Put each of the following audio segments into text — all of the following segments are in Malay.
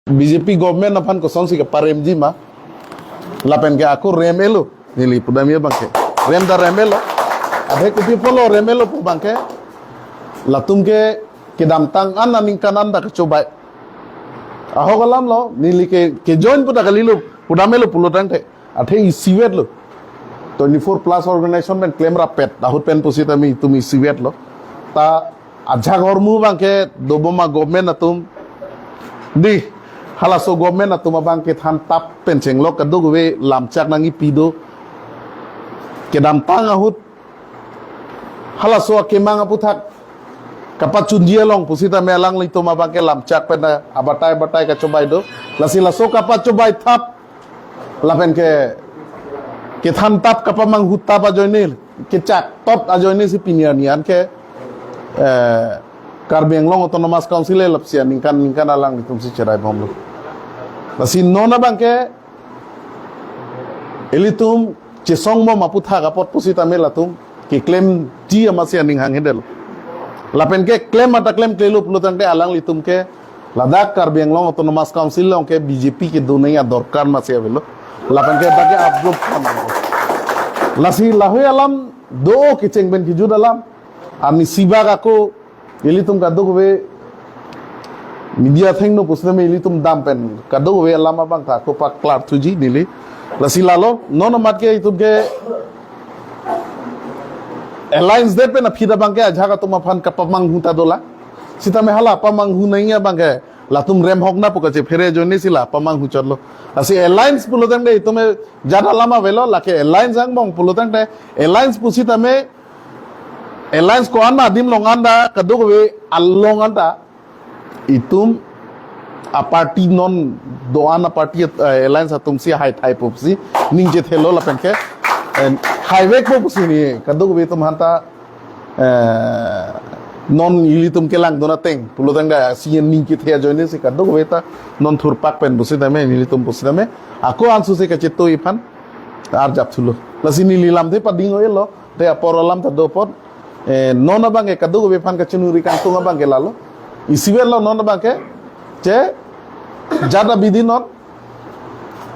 BJP government napan ko song si ka parem ji ma lapen ke aku remelo nili pudamia bangke rem da remelo adhe ko people remelo pu bangke latum ke dam tang an ning kanan da coba aho galam lo nili ke join pu da galilu pudamelo pulotang te adhe siwet lo 24 plus organization men claim rapet dahut pen pusi tumi siwet lo ta aja gormu bangke doboma government atum di halaso government atuma bangke than tap penceng lo kadug we lamchak nangi pido kedam tang ahut halaso kemang aputhak kapachun dia long pusita melang li tuma bangke lamchak pena abatai ka cobai do lasi laso kapat cobai tap lapen ke than tap kapamang hutta ba joinil ke chak top a joinil si pinianian ke Karbiang long autonomous council lapsia ningkan alang itum si cerai bomlo lasi nona bangke elitum cesong mo maputha kapot pusita melatum ki claim ji amasia ning hang hedel lapen ke claim ata claim klelu pulutang ke alang litum ke Ladakh Karbiang long autonomous council long ke BJP ke dunia dorkar masia velo lapen ke bage approve lasi lahoy alam do kiceng ben kijud alam ami sibag ako ilitum kaduk we media thing no pusne me ilitum dam pen kaduk we lama bang ta ko pak klar tuji nili lasi lalo nono mat ke itum ke alliance de pen phida bang ke ajaga tuma fan kapamang huta dola sita me hala pamang hu naiya bang ke latum rem hok na pokache fere joni sila pamang hu chorlo lasi alliance pulotang de itume jada lama velo lake alliance ang bang pulotang de alliance pusita me alliance ko anda dim long anda kaduk we allong anda itum a party non doana party alliance atum si high type of si ninje thelo la penke highway ko pusi ni kaduk we tum hanta non ilitum kelang dona teng pulutang da si ninki thea joine si kaduk we ta non thurpak pen busi dame ilitum busi dame ako ansu se ka chitto ifan ar jap thulo lasini lilam the padingo elo te aporolam ta dopot nona bangke kaduk we fan ka chinuri kan tunga bangke lalo isivel lo nona bangke che jada bidinot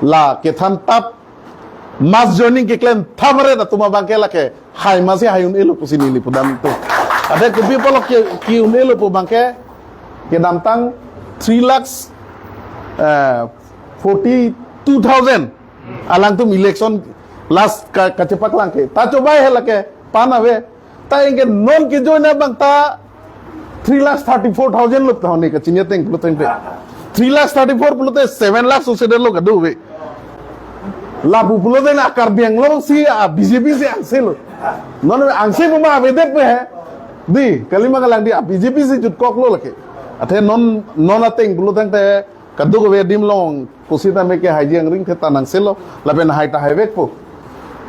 la ke than tap mas joining ke claim thamre na tuma bangke la ke hai masi hayun elo pusini li pudam to ade ke people ki unelo pu bangke ke dam tang 3 lakhs 42,000 alang tum election last ka cepak langke ta cobai hela ke panawe ta inge non ke join bang ta 3,34,000 lop tahone ka chinya teng pluteng pe 3,34 plute 7 lakhs usede lo ka duwe labu plute na Karbiang lo si BJP si angselo non angse ma avede pe hai di kalima kalang di BJP si jut kok lo lake athe non ateng pluteng te kaduk we dim long kusita me ke hajiang ring the tanang selo lapen haita haivek po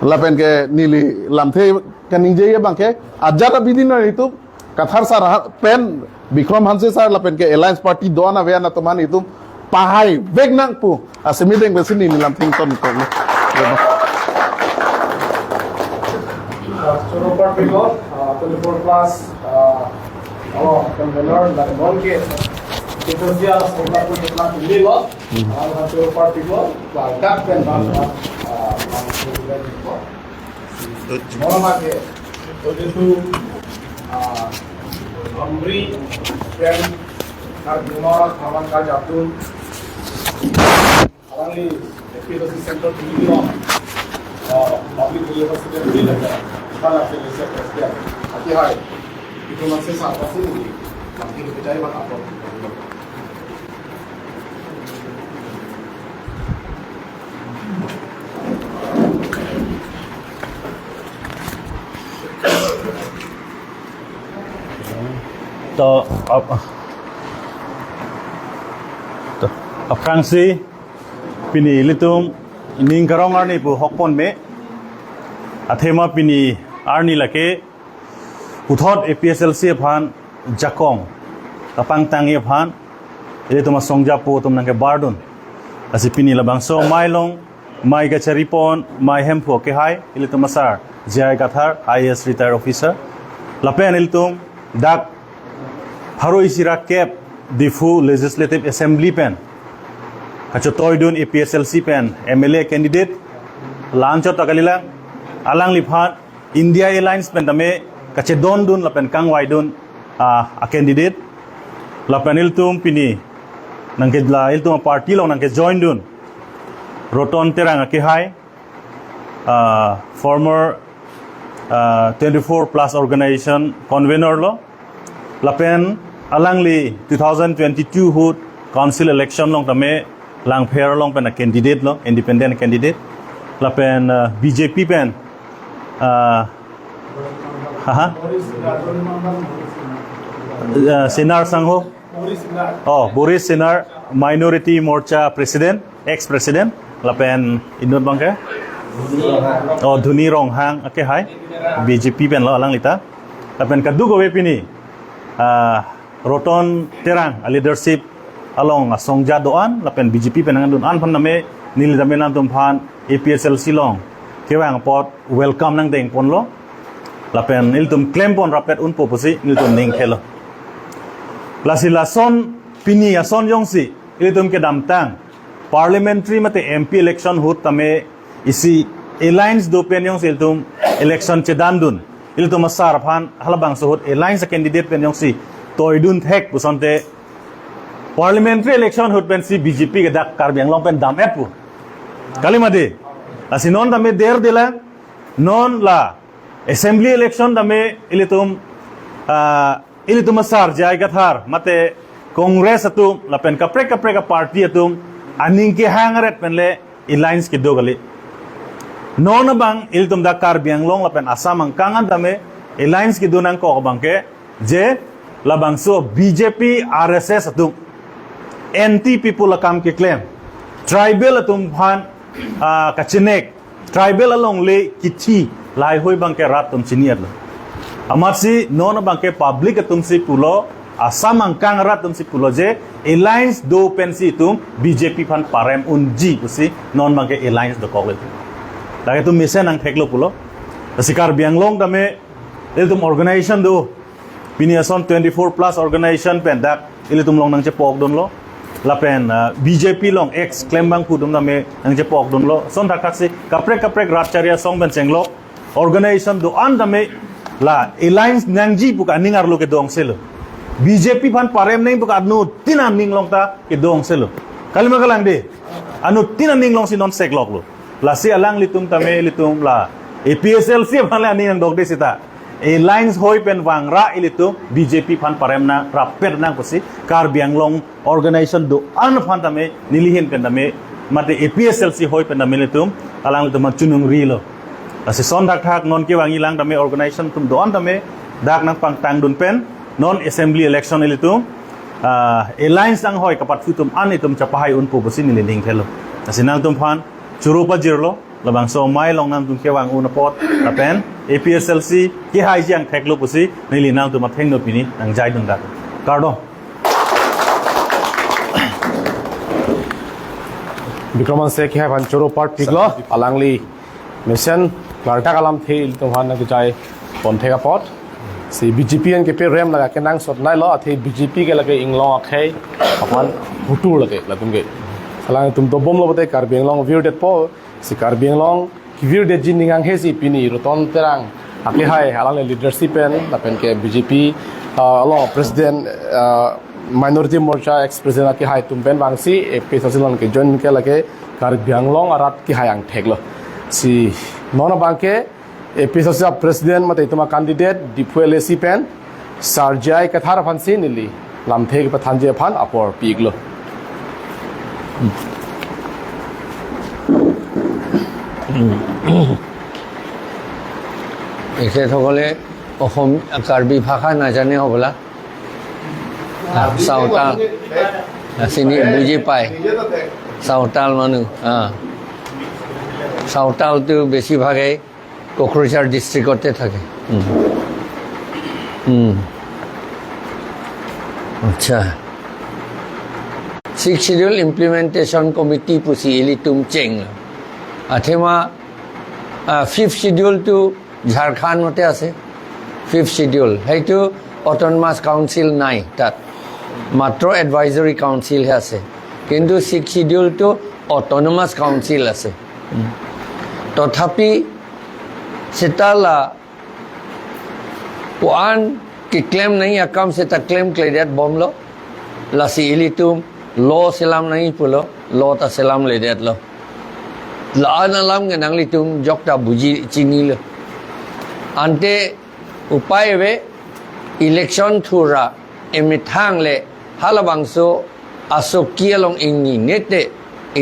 lapen ke nili lamthe kaning je bang ke ajata bidin itu kathar sar pen Bikram Hanse sar lapen ke alliance party doana ve na toman itu pahai vegnang pu asemideng besin ni lamthing ton ko Choro party ko 24 plus convener la non ke itu dia sekolah pun plan ini lo choro party ko dak pen bang Mama ke itu Amri dan Karbiang kawan kawan Abdul Alangli Epilosi Center TV lo public university di negara kalau saya lihat presiden hati-hati itu masih sama sih nanti kita cari apa to Frangsi pini litum ning karong arni pu hokpon me athema pini arni lake uthot APSLC phan jakong kapang tangi phan ele tuma songja pu tum nang ke bardun asi pini labang so mailong mai gachari pon mai hempo ke hai ele tuma sar jai gathar IAS retired officer lapen ele tum dak Haro isira cap Difu Legislative Assembly pen kacho toy dun APSLC pen MLA candidate lancho takalila alang liphat India Airlines pen tame kache don dun la pen kangwai dun a candidate la pen iltum pini nang ke la iltum party long nang ke join dun roton terang ke hai former 24 plus organization convener lo lapen alangli 2022 hut council election long tame lang phair long pen a candidate lo independent candidate lapen BJP pen Sinar Sangho Boris Sinar minority morcha president ex president lapen inut bangke Dhuni Rong Hang ake hai BJP pen lo alang lita lapen kadu go pini roton terang a leadership along songja doan lapen BJP pen ngan dun an phan name nil dame nan tum phan APSLC long kewang pot welcome nang deng pon lo lapen il tum claim pon rapet un poposi il tum ning khelo lasila son pini a son yongsi il tum ke dam tang parliamentary mate MP election hut tame isi alliance do pen yong sil tum election che dan dun il tum asar phan halabang sohut alliance candidate pen yong si toy dun thek pusonte parliamentary election hut pen si BJP ke dak karbiang long pen dam epu kalimade asinon dame der dela non la assembly election dame ilitum asar jai gathar mate congress atum la pen kapre ka party atum aning ke hangaret pen le alliance ke dogali non bang iltum da karbiang long lapen asam ang kangan dame alliance ki dunang ko bangke je labang so BJP RSS atum NT people akam ke claim tribal atum phan kachinek tribal along le kithi lai hoi bangke rat tum senior lo amatsi non bangke public atum si pulo asam ang kang rat tum si pulo je alliance do pensi tum BJP phan parem unji pusi non bangke alliance do ko lagi tu misen ang theklo pulo sikar bianglong dame iltum organization do piniason 24 plus organization pendak ilitum long nang chepok don lo lapen BJP long ex claim bang pudum dame nang chepok don lo son thakaksi kapre ratcharia song ben chenglo organization do an dame la alliance nangji buka ningar lo ke dong selo BJP phan parem nei buka anu tinan ning long ta ke dong selo kalima kalang de anu tinan ning long si non seklok lo la si alang litum tame litum la APSLC phan la ning dog de sita alliance hoi pen wangra ilitum BJP phan parem na rapper nang posi karbiang long organization do an phan tame nilihin pen tame mate APSLC hoi pen tame litum alang litum chunung ri lo asi son dak thak non ke wangi lang tame organization tum do an tame dak nang pang tang dun pen non assembly election ilitum alliance ang hoi kapat futum an itum chapahai un posi nilinding thelo asi nang tum phan churupa jirlo labang so mai long nam tum kewang una pot tapen APSLC ki hai jiang theklo pusi nili nang tum atheng no pini nang jai dung dak kardo Bikroman se ki hai ban choro part piglo alangli mission larta kalam thil to han na jai pon thega pot si BJP an ke pe rem laga ke nang sot nai lo athi BJP ke lage inglong akhai apan hutur lage latum ge salang tum to bom lo bote karbiang long view det po si karbiang long ki view det jin ningang he si pini roton terang ake hai alang leadership pen lapen ke BJP along president minority morcha ex president ake hai tum pen bangsi AP sasilon ke join ke lage karbiang long arat ki hayang theklo si nona bangke AP sasil president mate tuma candidate diphuele si pen sarjai kathar phansi nili lamthek pathanje phan apor piglo এখেতসকলে অসম কাৰ্বি ভাষা নাজানে হ'বলা চাওতাল চিনি বুজি পায় চাওতাল মানুহ চাওতালটো বেছিভাগেই কোকৰাঝাৰ ডিষ্ট্ৰিক্টতে থাকে আচ্ছা 6th Schedule Implementation Committee pusi ilitum cheng athema 5th Schedule to Jharkhand mote ase 5th Schedule heitu Autonomous Council nai tat matro Advisory Council he ase কিন্তু 6 শিডিউলটো অটোনমাস কাউন্সিল আছে তথাপি সেটালা puan ki claim nahi akam se ta claim kledet bom lo la si ilitum lo selam nahi pulo lo ta selam ledet lo la analam nge nang litum jok ta buji chini lo ante upai ve election thura emithang le halabang so asokia long ingi nete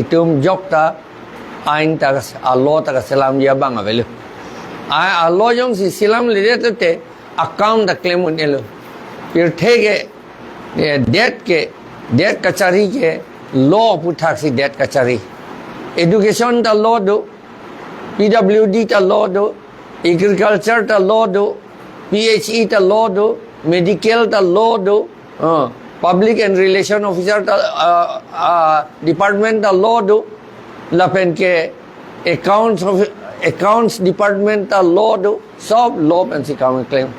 itum jok ta ain ta alo ta selam ya bang avelo ai alo jong si selam ledet te account da claim un elo फिर ठेके डेट कचहरी के लॉ पुठाक सी डेट कचहरी एजुकेशन ता लॉ दो पीडब्ल्यूडी ता लॉ दो एग्रीकल्चर ता लॉ दो पीएचई ता लॉ दो मेडिकल ता लॉ दो पब्लिक एंड रिलेशन ऑफिसर ता डिपार्टमेंट ता लॉ दो लपेन के अकाउंट्स डिपार्टमेंट ता लॉ दो सब लॉ पेन सी काम claim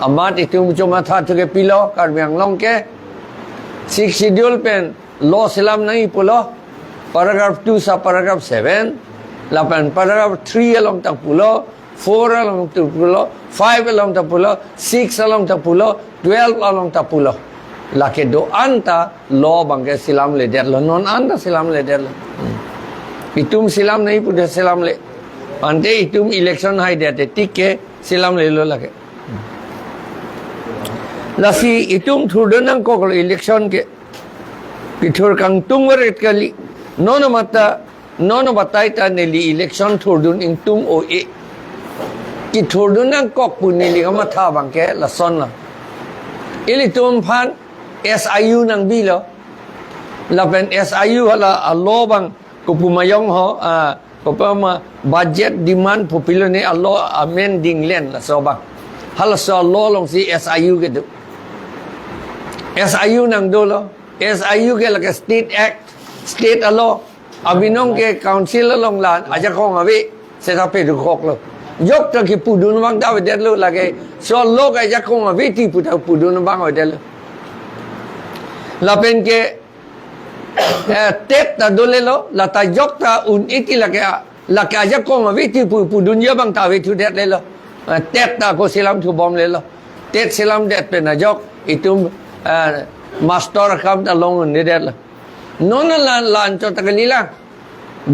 amat itu cuma satu ke pilo karbiang long ke 6 schedule pen law selam nahi pulo paragraph 2 sa paragraph 7 lapan paragraph 3 along tak pulo 4 along tak pulo 5 along tak pulo 6 along tak pulo 12 along tak pulo lake do anta law bangke selam le der lo non anta selam le der lo itum selam nahi pude selam le ante itum election hai dete tikke selam le lo lake lasi itum thudunang ko election ke pithur kang tungwaret kali nono batai ta neli election thudun ing tum o e ki thudunang kok punili kama tha bangke la son la ili tum phan SIU nang bilo la pen SIU hala allo bang ko pumayong ho ko pama budget demand popular ne allo amending len la so bang hala so allo long si SIU ke du SIU nang dolo SIU ke laka state act state law abinong ke council long lan aja kong avi seta pe du khok lo yok ta ki pudun bang da de lo lage so lo ka aja kong avi ti pudun bang o de lo la pen ke tet ta dole lo la ta yok ta un iti lake aja kong avi ti pudun ya bang ta ve tu de le lo tet ta ko silam tu bom le lo tet silam de pe na yok itum master kam ta long ni der la non lan cho ta kalila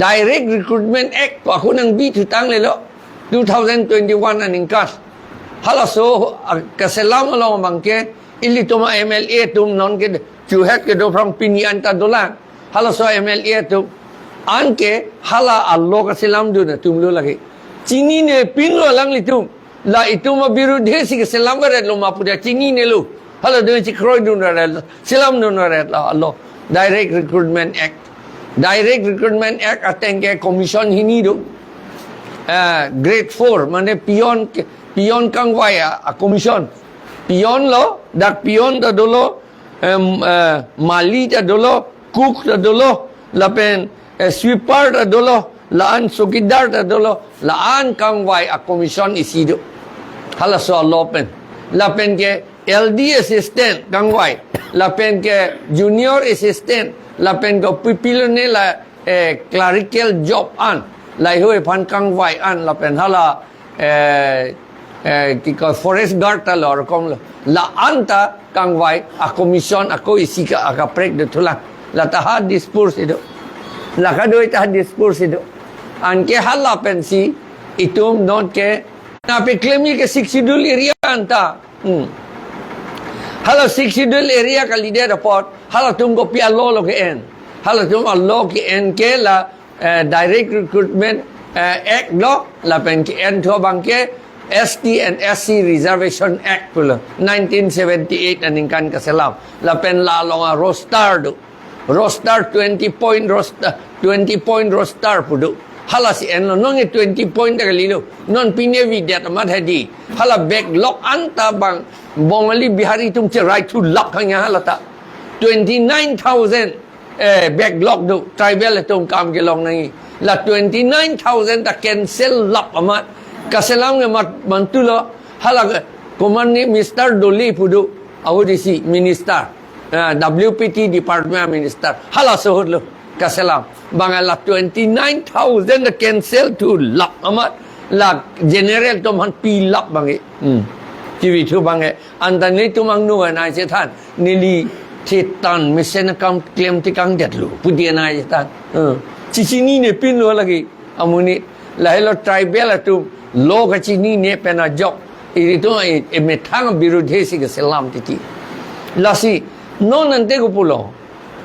direct recruitment act pa ko nang bi thu tang le lo 2021 aning kas hala so ka selam lo bangke ili tuma MLA tum non ke chu het ke do from pinian ta dola hala so MLA tum anke hala allo ka selam du na tum lo lagi chini ne pin lo lang li tum la ituma birudhe si ke selam ka red lo ma puda chini ne lo hala do chi kroy du na silam du na la allo direct recruitment act atenge commission hini do grade 4 mane pion kangwai a commission pion lo dak pion ta dolo mali ta dolo cook ta dolo lapen sweeper ta dolo laan sukidar ta dolo laan kangwai a commission isido hala so lopen lapen ke LD assistant kangwai lapen ke junior assistant lapen ko pipilone la clerical job an lai hoi phan kangwai an lapen hala ki ko forest guard ta lor kom la anta kangwai a commission ako isika aka prek de thula la ta ha discourse ido la ka doi ta discourse ido an ke hala pensi itum non ke na pe claim ke 6 schedule area anta hala 6 schedule area ka leader report hala tum ko pia lo ke en hala tum lo ke en ke la direct recruitment act lo la pen ke en tho bang ke ST and SC Reservation Act pula 1978 aning kan ka selam la pen la long a roster 20 point roster pudu hala si en lo nong 20 point ta kalilo non pinevi dat amat hadi hala backlog anta bang bongali bihari tum che right to lock hanya hala ta 29,000 backlog do tribal tum kam ke long nai la 29,000 ta cancel lap amat kaselam nge mat mantulo hala koman ni Mr. Doli pudu awdisi minister WPT Department Minister hala sohut lo kaselam bangala 29,000 the cancel to lap amat la general to man pi lap bangiชีวิตทุบังเออันตอนนี้ตุมังนัวนายเจท่านนิลีทิตันมิเซนกรรมเคลมที่กังเด็ดลูพุทธินายเจท่านชินี่เนี่ยพินลัวลกี้อามุนีแล้วเราไทรเบลตุโลกชินี่เนี่ยเป็นอาจอกอีตัวเอเมทังบิรุเดสิกเซลามติลาสิโนนันเตกุปุโล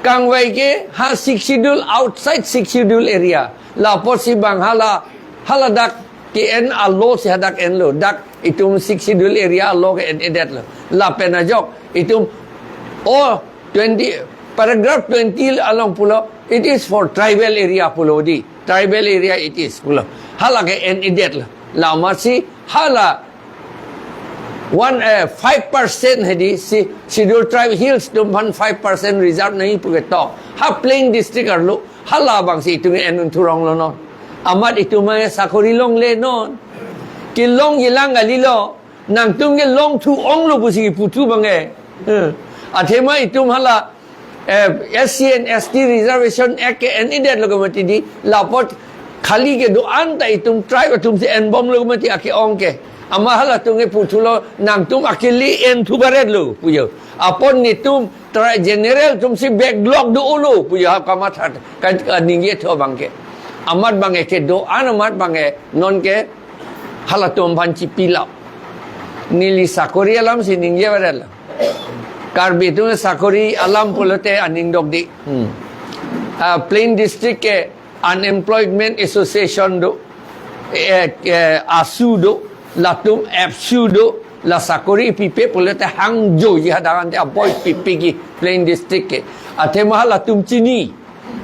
กังไว้เกฮาซิกชิดูล outside ซิกชิดูล area ลาพอสิบังฮาลาดักKN allo si hadak en lo dak itum siksidul area allo ke edet lo la penajok itum 20 paragraph 20 along pulo it is for tribal area pulo di tribal area it is pulo hala ke en edet lo la masi hala 5% hedi si scheduled tribe hills dum 5% reserve nahi puge to ha plain district arlo hala bang si itum en turong lo no amat itu mah sakori long le non kilong yilang alilo nang tum ke long tu ong lo pusi putu bange athema itu hala SCN ST reservation act ke en idet lo mati di lapot khali ke do anta itum tribe tum se en bom lo mati ake ong ke ama hala tum ke putu lo nang tum akili en tu baret lo puyo apon ni tum tri general tum si backlog do lo puyo kamat kan ningye tho bangke amat bange ke doan amat bange non ke halatum panci pilau nili sakori alam sining je badal karbi tu sakori alam pulote aning dog di plain district ke unemployment association do asu do latum apsu do la sakori pipe pulote hangzhou ji hadakan te apoy pipe ki plain district ke athe mahalatum chini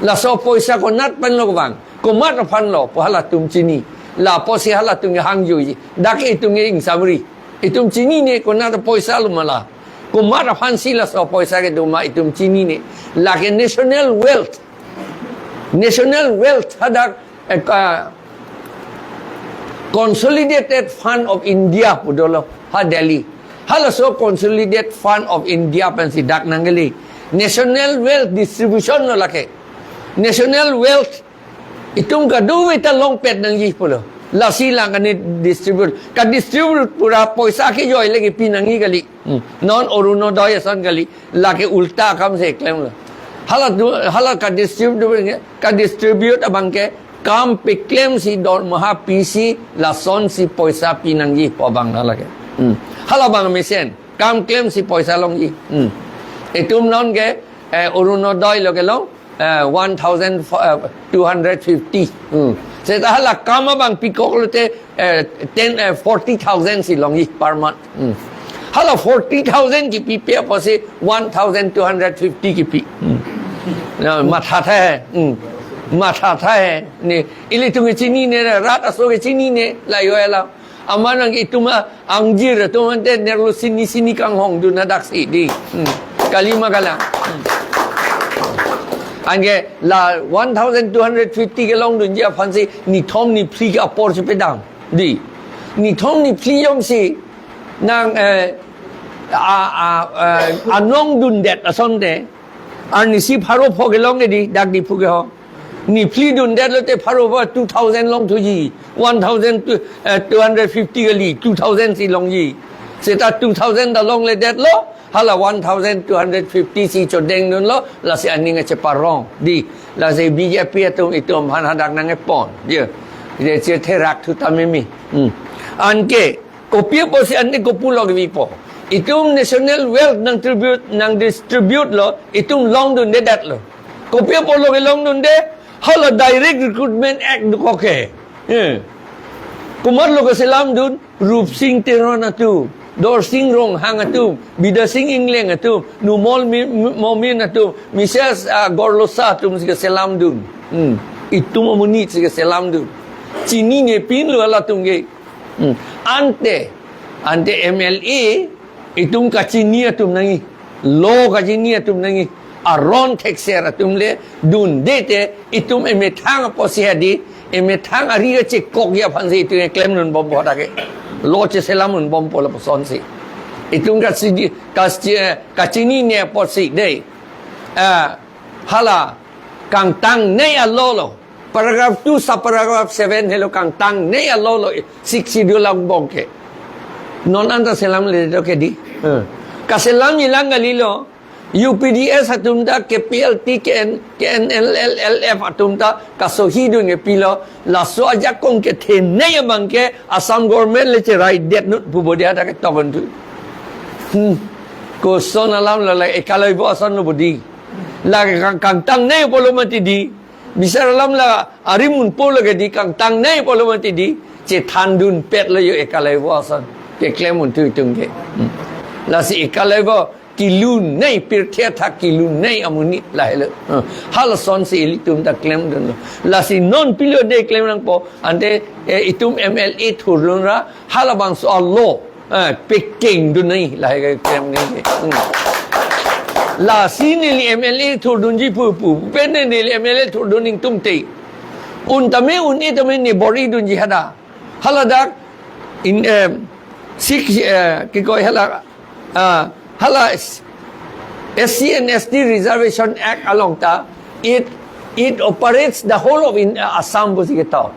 la so poisa ko nat pan lo bang kumat pan lo po halatum chini la po si halatum hang yu dak itung ing samri itum chini ne ko nat poisa lu mala kumat pan si la so poisa ke duma itum chini ne la ke national wealth hadak consolidated fund of India pudolo ha Delhi hala so consolidated fund of India pan si dak nangali national wealth distribution no lake national wealth itum ka duwe ta long pet nang yi pulo la silang kan distribute pura poisa ke joy lagi pinangi kali non oruno doy san kali la ke ulta kam se klem la hala ka distribute abang ke kam pe claim si don maha pc la son si poisa pinangi po bang hala ke hala bang mesen kam claim si poisa long yi itum non ke oruno doy lo ke long 1,250 Saya hala kama bang pikok lo te 40,000 si longi per month hala 40,000 ki pipe apa si 1,250 ki pi matha tha hai ni ili tungi chini ne rat aso ke chini ne la yo la amanang ituma angjir to ante nerlo sini kang hong du na dak si di kalima kala ange la 1,250 ke long dun je phansi ni thom ni phli ka por se pedang di ni thom ni phli yong si nang anong dun det ason de an ni si pharo pho ke long di dak di phu ke ho ni phli dun det lo te pharo ba 2,000 long thu ji 1,250 ke li 2,000 si long ji se ta 2,000 da long le det lo hala 1,250 si chodeng nun lo la si aning che parong di la se BJP tu itu han hadak nang pon je de che therak thu tamimi anke kopia po si anne kopulog vi po itum national wealth nang distribute lo itum long dun de dat lo kopia po lo long dun de hala direct recruitment act du ko ke kumar lo ke selam dun rup sing terona tu Dor sing rong hang atum, bida sing ingleng atum, numol momin atum, misas gorlosa atum siga selam dun. Itu memunit siga selam dun. Cini ne pin lu ala tungge. Ante MLA itum ka cini atum nangi, lo ka cini atum nangi, aron texer atum le dun dete itum emetang posi hadi, emetang ariga cek kok ya pansi itu klaim nun bom boda ke. Lo che selamun bom pola son si Itung kacini ne posik deh. Hala kang tang ne alolo. Paragraph 2 sa paragraph 7 hello kang tang ne alolo 6 lang bongke. Non anta selam le do ke di. Kaselam ilang galilo UPDS atumta KPLT KNLLF atumta kasohidun ke pilo la so aja kong ke thene bangke Assam government le che right det nut bubodia ta ke togon tu ko son alam la ekalai bo asan no budi la kang tang ne polo mati di bisar alam la arimun polo ke di kang tang ne polo mati di che thandun pet le yo ekalai bo asan ke klemun tu tung ke la si ekalai bo kilun nei pirthia tha kilun nei amuni lai le hal son si litum ta claim don la si non pilo de claim nang po ante itum MLA thurun ra halabang so Allah peking dun nei lai ga claim nei la si ni MLA thurun ji pu pen ni MLA thurun ning tum te un tame ni bori dun ji hada halada in sik ke koi hala hala SC and ST Reservation Act along ta it operates the whole of Assam busigito.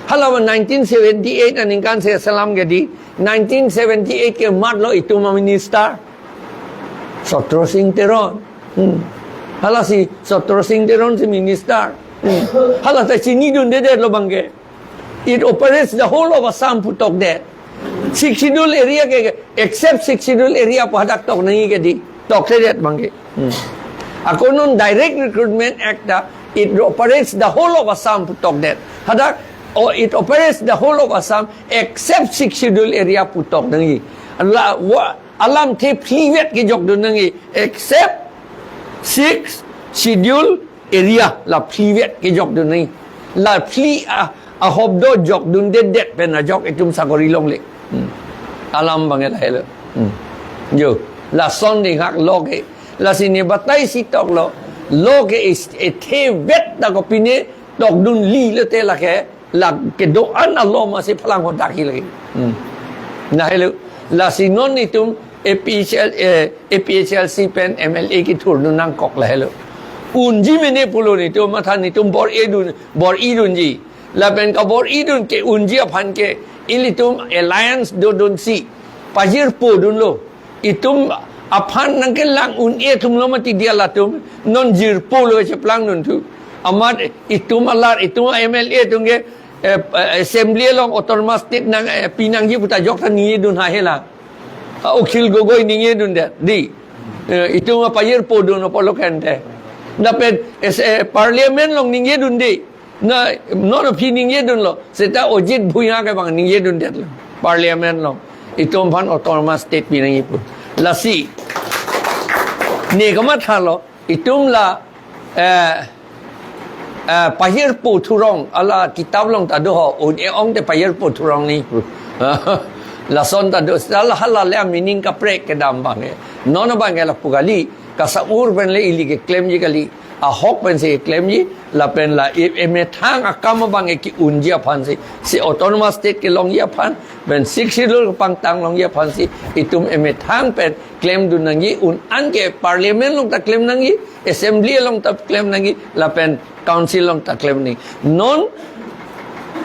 Hala 1978 and inkan se salam gedi 1978 ke matlo itu minister Sotro Singh Teron. Hala si Sotro Singh Teron si minister. Hala ta chini dun de lo bangge. It operates the whole of Assam putok de. Six schedule area ke except six schedule area pahadak tok nahi ke di tok se det bangke ako non direct recruitment act it operates the whole of Assam putok det hadak or it operates the whole of Assam except six schedule area putok nahi alam the privet ke jok dun nahi except six schedule area la privet ke jok dun nahi la pli a hobdo jok dun det pen a jok itum sagori long le alam banget lah yo la son ding hak loge la sini batai si tok lo loge is a the vet da ko pine tok dun li le te la ke la ke do an Allah masih phalang ho dak hi lagi na hello la sinon itum APHLC pen MLA ki thur nu nang kok la hello unji mene pulo ni to mathan ni tum bor idun ji la pen ka bor idun ke unji aphan ke ilitum alliance dodon si pajir po dun lo itum aphan nang ke lang un tum lo mati dia latum non jir po lo che plang nun tu amat itum alar itum MLA tungge assembly long autonomous state nang pinang ji puta jok tani dun ha hela okil gogoi ninge dun de di itum pajir po dun po lo kente dapat parliament long ninge dun di na non opinion ye dun lo seta ojit bhuya ke bang ning ye dun det lo parliament lo itom phan autonomous state pinang ipu lasi ne kamat halo itum la pahir pu thurong ala kitab long ta do ho ong te pahir pu thurong ni la son ta do sala hala le meaning ka prek ke dam bang non bang la pugali ka sa ur ben le ili ke claim ji kali a hok pen se claim ji la pen la me thang akam bang ki unjia phan si autonomous state ke long ya phan ben 60 pang tang long ya phan si itum me thang pen claim dun nangi un an ke parliament long ta claim nangi assembly long ta claim nangi la pen council long ta claim ni non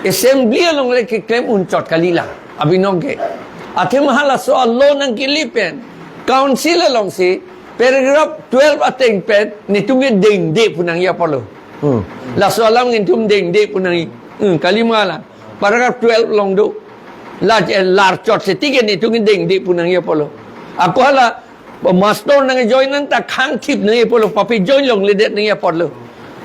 assembly long le ke claim un chot kalila abinong ke athe mahala so allo nang ki lipen council long si paragraph 12 ateng pen ni tungge ding de punang ya polo la soalam ngin tum ding de punang kalima la paragraph 12 long do la lar chot se tige ni tungge ding de punang ya polo ako hala master nang join nang ta khang thip ni polo papi join long le det ni ya polo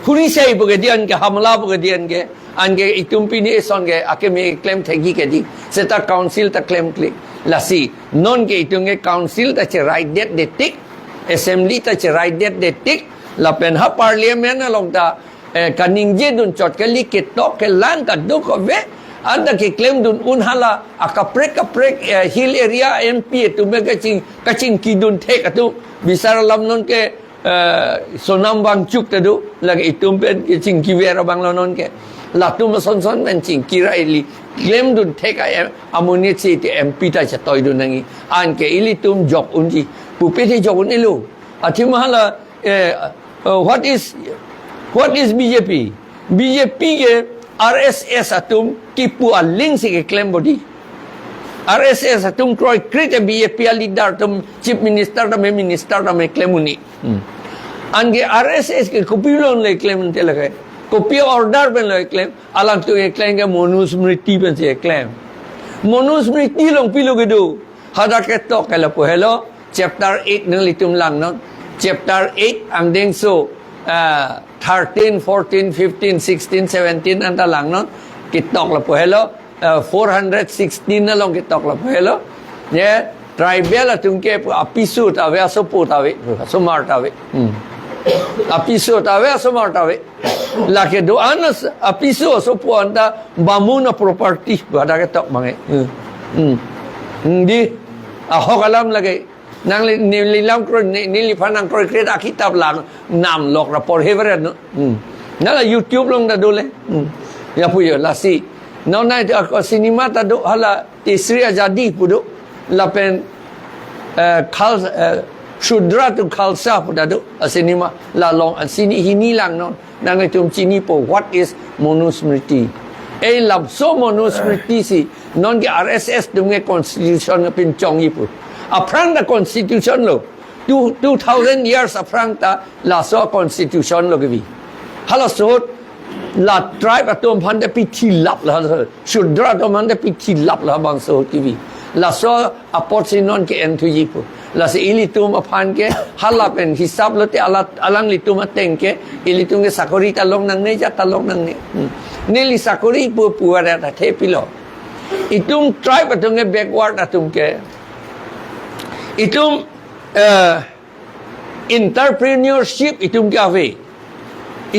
khuri sei bu ge dian ke hamla bu ge dian ke an ge itum pi ni son ge ake me claim thegi ke di seta council ta claim kli la si non ke itung ge council ta che right det de tik assembly ta che right det de tik la pen ha parliament na long ta kaning je dun chot ke li ke tok ke lang ka do ko ve anda ke claim dun un hala akaprek hill area MP tu me kaching kidun thek atu bisar lam non ke sonam bang chuk ta du lagi itum pen ke ching ki vera bang non ke la tu ma son men ching kira ili claim dun take ammonia ti MP ta cha toy dun nangi an ke ili tum jok unji pu pe ti jok un ilu athima la what is BJP ke RSS atum kipu a link si ke claim body RSS atum kroi create BJP leader tum chief minister ta me minister ta me claim uni an ke RSS ke kopilon le claim te lage copy order ben le claim alang tu ke claim ke monusmriti ben se claim monusmriti long pilo ke do hada ke to ke la po hello chapter 8 nang litum lang no chapter 8 ang deng so 13 14 15 16 17 ang talang no kitok la po hello 416 na long kitok la po hello yeah tribal atung ke apisu ta ve so pu ta ve so mar ta ve apiso tawe asomar tawe la ke do anas apiso so puanda bamuna property bada ke tok mange di ahokalam lage nang ni lam kro ni li phanang kro kret akitab lang nam lok rapor hever no nala youtube long da dole ya puyo la si no na ko cinema ta do hala tisri ajadi pudo la pen khal Shudra tu khalsa pudadu asinima la long asini hini lang non nang itum chini po what is monusmriti e lab so monusmriti si non ke RSS dunge constitution pin chong yipu aprang da constitution lo 2000 years aprang ta la so constitution lo gibi hala so la tribe atom phande pithi lap la Shudra atom phande pithi lap la bang so gibi la so aporsinon ke entu yipu la se ilitum aphan ke hala pen hisab lote alang litum ateng ke ilitum ke sakori talong nang ne ja talong nang ne neli sakori pu puara ta thepilo itum tribe atung ke backward atum ke itum entrepreneurship itum ke ave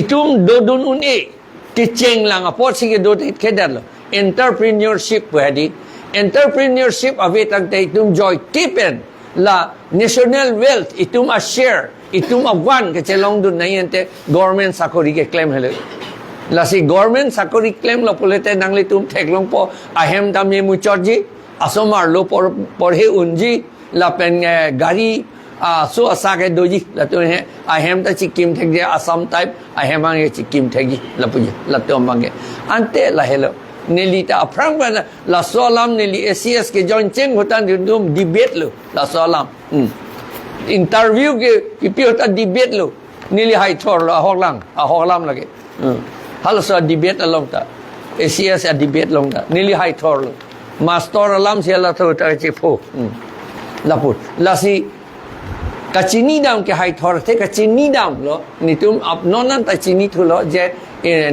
itum dodun une ke cheng lang apot sige dot it kedal entrepreneurship padi entrepreneurship ave tang te itum joy tipen la national wealth itum a share itum a one ke chelong dun nai ente government sakori ke claim hele la si government sakori claim lo polete nangli tum theklong po ahem tam ye mu chorji asomar lo por he unji la pen gari so asake doji la to he ahem ta chikim thek je asam type ahem ang chikim thegi la puji la to mange ante la hello nelita aprang bana la solam neli SCS ke join cheng hotan dum debate lo la solam interview ke piota debate lo neli hai thor lo hoklam lage hal so debate along ta SCS a debate long ta neli hai thor lo master alam se la thor ta che pho la put la si kachini dam ke hai thor the kachini dam lo nitum ap nonan ta chini thu lo je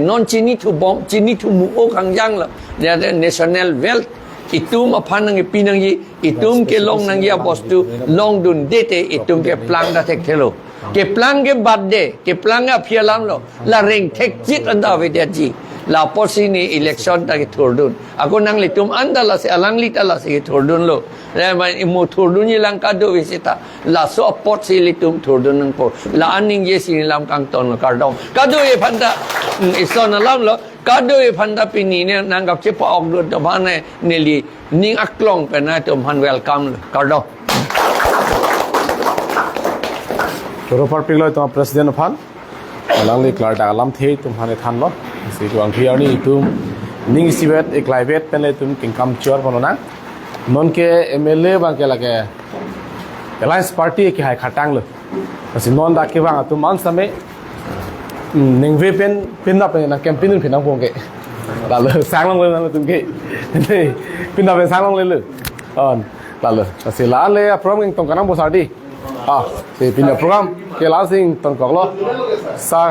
non chini thu bom chini thu mu o kang yang la the national wealth itum aphan nang pinang yi itum ke long nang ya postu long dun dete itum ke plang da thek thelo ke plang ke badde ke plang a phialam lo la reng thek jit anda ve de ji la posini election ta ke thordun ako nang litum anda la se alang li ta la se thordun lo re ma imu thordun yi lang ka do visita la so pot si litum thordun nang po la aning ye sin lam kang ton ka dong ka do ye phanda ison lam lo ka do ye phanda pini ne nang gap che po ok do to bane ne li ning aklong pe na to han welcome lo ka do Toro par piglo to president of han alangli klarta alam the tum hane than lo si tuang thiar ni tum ning sibet ek livet pen le tum kingkam chor bonona non ke MLA bang ke lage alliance party ke hai khatang lo si non da ke bang tum an same ning ve pen da pen na campaign pin nang pong ke la le sang long le tum ke nei pin da pen sang long le on la le si la le prom king tong kanang bo sa di si pin da program ke la sing tong ko lo sa